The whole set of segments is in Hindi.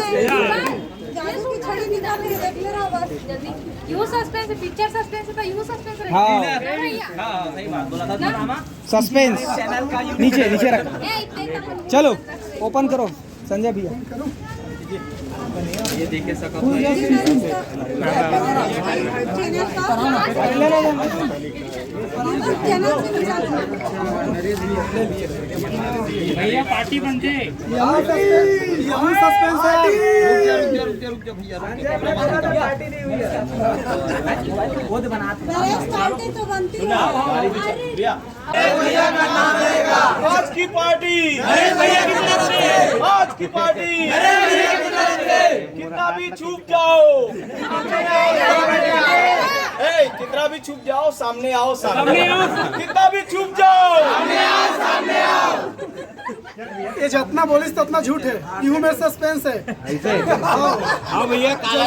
जादू की छड़ी निकाल के देख ले रहा बस जल्दी। यूं सस्पेंस पिक्चर सस्पेंस था, यूं सस्पेंस रहे। हाँ सही बात बोला था मामा। सस्पेंस नीचे नीचे रख। चलो ओपन करो संजय भैया। ये देखे सका भैया पार्टी बन जाए। यही सस्पेंस है। रुक जा भैया पार्टी नहीं हुई है। वो तो बनाते पार्टी तो बनती है। भैया का नाम रहेगा। आज की पार्टी भैया की तरफ से। आज की पार्टी भैया की तरफ से। कितना भी छुप जाओ, कितना भी छुप जाओ, सामने आओ, सामने आओ। कितना भी छुप जाओ, सामने आओ, सामने आओ। ये जितना बोलिस तो उतना झूठ है। यूं में सस्पेंस है। हाँ भैया काला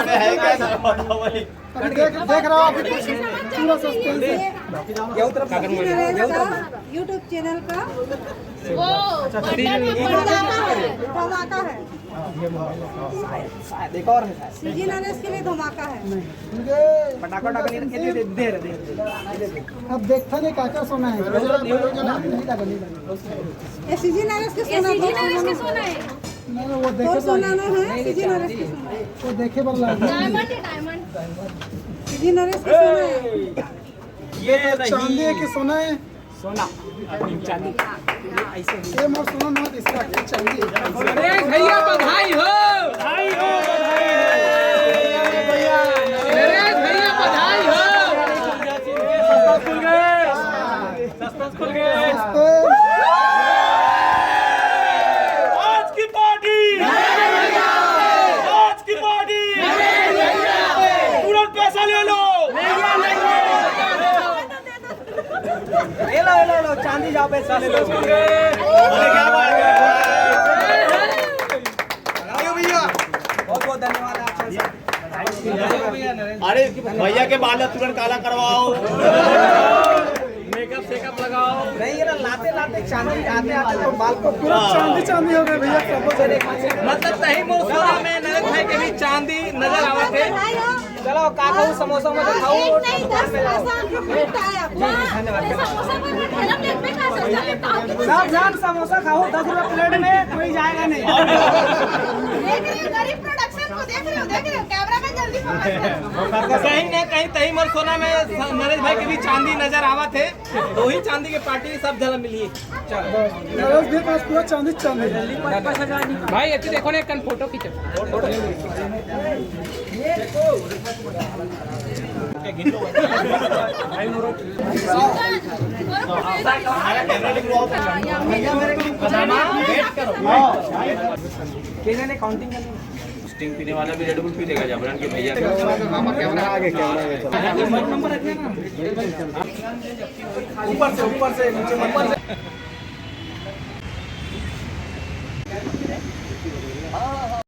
है कैसा बताओ भाई। देख रहा हूँ पूरा सस्पेंस है। यूट्यूब चैनल का वो धमाका है। एक और है सीजी नरेश के लिए धमाका है। पटाखा नहीं रखे दे अब देखता नहीं क्या सोना है। ये सीजी नरेश के सोना है। वो और देखे सोना ना है सीजी नरेश के सोना है। वो देखे पर लगा सीजी नरेश के सोना है। ये चांदी है कि सोना है? सोना चांदी ऐसे ये मोर सोना ना इसका चांदी है। अरे भैया बधाई हो, बधाई हो, भैया भैया बधाई हो। सस्पेंस खुल गए, सस्पेंस खुल गए। आज की पार्टी, आज की पार्टी तुरंत पैसा ले लो। लो चांदी जाओ पैसा ले लो। अरे क्या बात है भैया, बहुत बहुत धन्यवाद आपका। अरे भैया के बाल तुरंत काला करवाओ, मेकअप सेकअप लगाओ। नहीं ये ना लाते लाते चांदी आते आते तो बाल को पूरा चांदी चांदी हो गया भैया। मतलब सही मुर्सोरा में नरेश भाई के भी चांदी नजर आवत है। चलो का खाऊ समोसा में खाऊ। सब जान समोसा खाओ 10 रुपए प्लेट में कोई जाएगा नहीं। गरीब प्रोडक्शन को देख रहे हो कैमरा में जल्दी फोकस कहीं न कहीं तही मरसोना में नरेश भाई के भी चांदी नजर आवत है। तो ही चांदी के पार्टी सब जगह मिली है। नरेश भी पास पूरा चांदी चांदी। भाई अच्छी देखो ना कन फोटो खींचो। काउंटिंग स्टिंग पीने वाला भी रेड बुल पी लेगा जबरन के भैया। कैमरा आगे कैमरा नंबर रखिए ना ऊपर से नीचे ऊपर से।